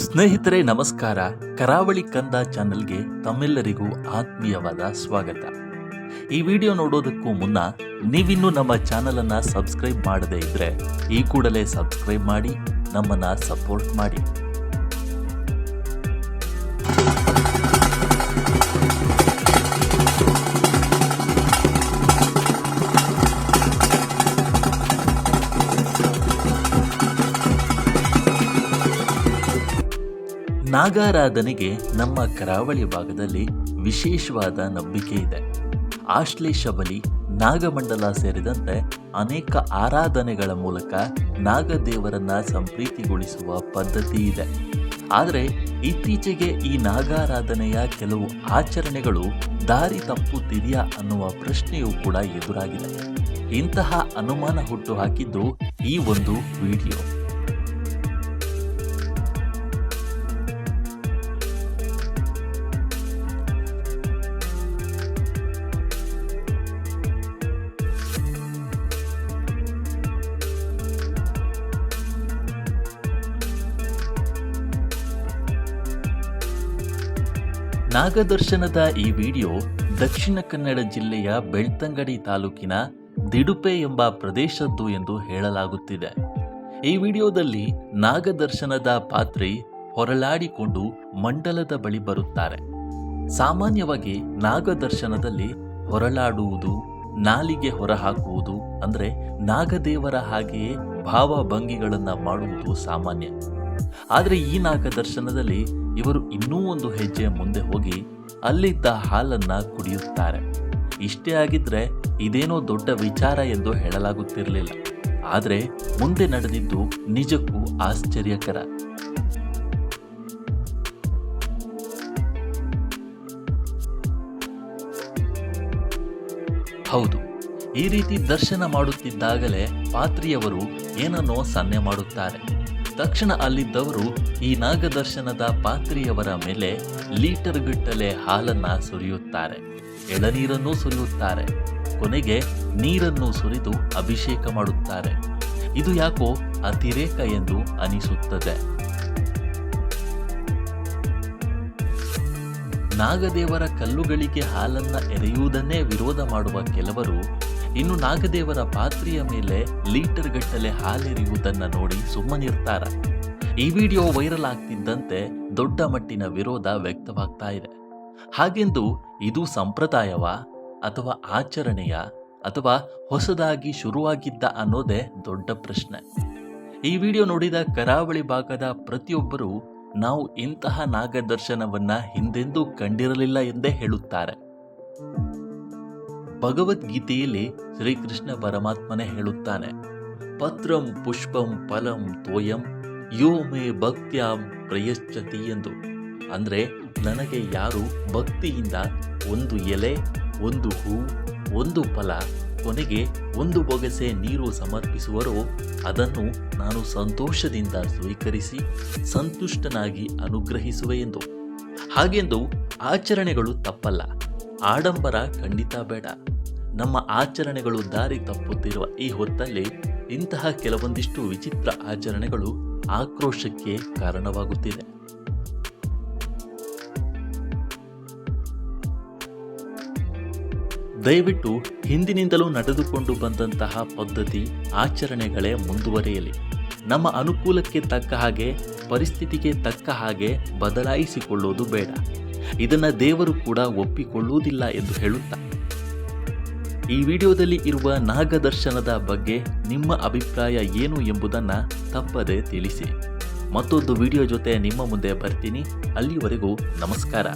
ಸ್ನೇಹಿತರೆ ನಮಸ್ಕಾರ. ಕರಾವಳಿ ಕಂದ ಚಾನೆಲ್ಗೆ ತಮ್ಮೆಲ್ಲರಿಗೂ ಆತ್ಮೀಯವಾದ ಸ್ವಾಗತ. ಈ ವಿಡಿಯೋ ನೋಡೋದಕ್ಕೂ ಮುನ್ನ ನೀವಿನ್ನೂ ನಮ್ಮ ಚಾನಲನ್ನು ಸಬ್ಸ್ಕ್ರೈಬ್ ಮಾಡದೇ ಇದ್ದರೆ ಈ ಕೂಡಲೇ ಸಬ್ಸ್ಕ್ರೈಬ್ ಮಾಡಿ ನಮ್ಮನ್ನು ಸಪೋರ್ಟ್ ಮಾಡಿ. ನಾಗಾರಾಧನೆಗೆ ನಮ್ಮ ಕರಾವಳಿ ಭಾಗದಲ್ಲಿ ವಿಶೇಷವಾದ ನಂಬಿಕೆ ಇದೆ. ಆಶ್ಲೇಷ ಬಲಿ, ನಾಗಮಂಡಲ ಸೇರಿದಂತೆ ಅನೇಕ ಆರಾಧನೆಗಳ ಮೂಲಕ ನಾಗದೇವರನ್ನ ಸಂಪ್ರೀತಿಗೊಳಿಸುವ ಪದ್ಧತಿ ಇದೆ. ಆದರೆ ಇತ್ತೀಚೆಗೆ ಈ ನಾಗಾರಾಧನೆಯ ಕೆಲವು ಆಚರಣೆಗಳು ದಾರಿ ತಪ್ಪುತ್ತಿದೆಯಾ ಅನ್ನುವ ಪ್ರಶ್ನೆಯೂ ಕೂಡ ಎದುರಾಗಿದೆ. ಇಂತಹ ಅನುಮಾನ ಹುಟ್ಟುಹಾಕಿದ್ದು ಈ ಒಂದು ವಿಡಿಯೋ. ನಾಗದರ್ಶನದ ಈ ವಿಡಿಯೋ ದಕ್ಷಿಣ ಕನ್ನಡ ಜಿಲ್ಲೆಯ ಬೆಳ್ತಂಗಡಿ ತಾಲೂಕಿನ ದಿಡುಪೆ ಎಂಬ ಪ್ರದೇಶದ್ದು ಎಂದು ಹೇಳಲಾಗುತ್ತಿದೆ. ಈ ವಿಡಿಯೋದಲ್ಲಿ ನಾಗದರ್ಶನದ ಪಾತ್ರಿ ಹೊರಳಾಡಿಕೊಂಡು ಮಂಡಲದ ಬಳಿ ಬರುತ್ತಾರೆ. ಸಾಮಾನ್ಯವಾಗಿ ನಾಗದರ್ಶನದಲ್ಲಿ ಹೊರಳಾಡುವುದು, ನಾಲಿಗೆ ಹೊರಹಾಕುವುದು ಅಂದರೆ ನಾಗದೇವರ ಹಾಗೆಯೇ ಭಾವಭಂಗಿಗಳನ್ನು ಮಾಡುವುದು ಸಾಮಾನ್ಯ. ಆದರೆ ಈ ನಾಗದರ್ಶನದಲ್ಲಿ ಇವರು ಇನ್ನೂ ಒಂದು ಹೆಜ್ಜೆ ಮುಂದೆ ಹೋಗಿ ಅಲ್ಲಿದ್ದ ಹಾಲನ್ನ ಕುಡಿಯುತ್ತಾರೆ. ಇಷ್ಟೇ ಆಗಿದ್ರೆ ಇದೇನೋ ದೊಡ್ಡ ವಿಚಾರ ಎಂದು ಹೇಳಲಾಗುತ್ತಿರಲಿಲ್ಲ. ಆದರೆ ಮುಂದೆ ನಡೆದಿದ್ದು ನಿಜಕ್ಕೂ ಆಶ್ಚರ್ಯಕರ. ಹೌದು, ಈ ರೀತಿ ದರ್ಶನ ಮಾಡುತ್ತಿದ್ದಾಗಲೇ ಪಾತ್ರಿಯವರು ಏನನ್ನೋ ಸನ್ನೆ ಮಾಡುತ್ತಾರೆ. ತಕ್ಷಣ ಅಲ್ಲಿದ್ದವರು ಈ ನಾಗದರ್ಶನದ ಪಾತ್ರಿಯವರ ಮೇಲೆ ಲೀಟರ್ ಗಟ್ಟಲೆ ಹಾಲನ್ನ ಸುರಿಯುತ್ತಾರೆ, ಎಳನೀರನ್ನೂ ಸುರಿಯುತ್ತಾರೆ, ಕೊನೆಗೆ ನೀರನ್ನು ಸುರಿದು ಅಭಿಷೇಕ ಮಾಡುತ್ತಾರೆ. ಇದು ಯಾಕೋ ಅತಿರೇಕ ಎಂದು ಅನಿಸುತ್ತದೆ. ನಾಗದೇವರ ಕಲ್ಲುಗಳಿಗೆ ಹಾಲನ್ನ ಎರೆಯುವುದನ್ನೇ ವಿರೋಧ ಮಾಡುವ ಕೆಲವರು ಇನ್ನು ನಾಗದೇವರ ಪಾತ್ರೆಯ ಮೇಲೆ ಲೀಟರ್ ಗಟ್ಟಲೆ ಹಾಲೆರೆಯುವುದನ್ನು ನೋಡಿ ಸುಮ್ಮನಿರ್ತಾರ. ಈ ವಿಡಿಯೋ ವೈರಲ್ ಆಗ್ತಿದ್ದಂತೆ ದೊಡ್ಡ ಮಟ್ಟಿನ ವಿರೋಧ ವ್ಯಕ್ತವಾಗ್ತಾ ಇದೆ. ಹಾಗೆಂದು ಇದು ಸಂಪ್ರದಾಯವ ಅಥವಾ ಆಚರಣೆಯ ಅಥವಾ ಹೊಸದಾಗಿ ಶುರುವಾಗಿದ್ದ ಅನ್ನೋದೇ ದೊಡ್ಡ ಪ್ರಶ್ನೆ. ಈ ವಿಡಿಯೋ ನೋಡಿದ ಕರಾವಳಿ ಭಾಗದ ಪ್ರತಿಯೊಬ್ಬರೂ ನಾವು ಇಂತಹ ನಾಗದರ್ಶನವನ್ನ ಹಿಂದೆಂದೂ ಕಂಡಿರಲಿಲ್ಲ ಎಂದೇ ಹೇಳುತ್ತಾರೆ. ಭಗವದ್ಗೀತೆಯಲ್ಲಿ ಶ್ರೀಕೃಷ್ಣ ಪರಮಾತ್ಮನೇ ಹೇಳುತ್ತಾನೆ, ಪತ್ರಂ ಪುಷ್ಪಂ ಫಲಂ ತೋಯಂ ಯೋ ಮೇ ಭಕ್ತ್ಯಾಂ ಪ್ರಯಶ್ಚತಿ ಎಂದು. ಅಂದರೆ ನನಗೆ ಯಾರು ಭಕ್ತಿಯಿಂದ ಒಂದು ಎಲೆ, ಒಂದು ಹೂ, ಒಂದು ಫಲ, ಕೊನೆಗೆ ಒಂದು ಬೊಗಸೆ ನೀರು ಸಮರ್ಪಿಸುವರೋ ಅದನ್ನು ನಾನು ಸಂತೋಷದಿಂದ ಸ್ವೀಕರಿಸಿ ಸಂತುಷ್ಟನಾಗಿ ಅನುಗ್ರಹಿಸುವೆ ಎಂದು. ಹಾಗೆಂದು ಆಚರಣೆಗಳು ತಪ್ಪಲ್ಲ, ಆಡಂಬರ ಖಂಡಿತ ಬೇಡ. ನಮ್ಮ ಆಚರಣೆಗಳು ದಾರಿ ತಪ್ಪುತ್ತಿರುವ ಈ ಹೊತ್ತಲ್ಲಿ ಇಂತಹ ಕೆಲವೊಂದಿಷ್ಟು ವಿಚಿತ್ರ ಆಚರಣೆಗಳು ಆಕ್ರೋಶಕ್ಕೆ ಕಾರಣವಾಗುತ್ತಿದೆ. ದಯವಿಟ್ಟು ಹಿಂದಿನಿಂದಲೂ ನಡೆದುಕೊಂಡು ಬಂದಂತಹ ಪದ್ಧತಿ, ಆಚರಣೆಗಳೇ ಮುಂದುವರಿಯಲಿ. ನಮ್ಮ ಅನುಕೂಲಕ್ಕೆ ತಕ್ಕ ಹಾಗೆ, ಪರಿಸ್ಥಿತಿಗೆ ತಕ್ಕ ಹಾಗೆ ಬದಲಾಯಿಸಿಕೊಳ್ಳೋದು ಬೇಡ. ಇದನ್ನು ದೇವರು ಕೂಡ ಒಪ್ಪಿಕೊಳ್ಳುವುದಿಲ್ಲ ಎಂದು ಹೇಳುತ್ತಾ ಈ ವಿಡಿಯೋದಲ್ಲಿ ಇರುವ ನಾಗದರ್ಶನದ ಬಗ್ಗೆ ನಿಮ್ಮ ಅಭಿಪ್ರಾಯ ಏನು ಎಂಬುದನ್ನು ತಪ್ಪದೆ ತಿಳಿಸಿ. ಮತ್ತೊಂದು ವಿಡಿಯೋ ಜೊತೆ ನಿಮ್ಮ ಮುಂದೆ ಬರ್ತೀನಿ. ಅಲ್ಲಿವರೆಗೂ ನಮಸ್ಕಾರ.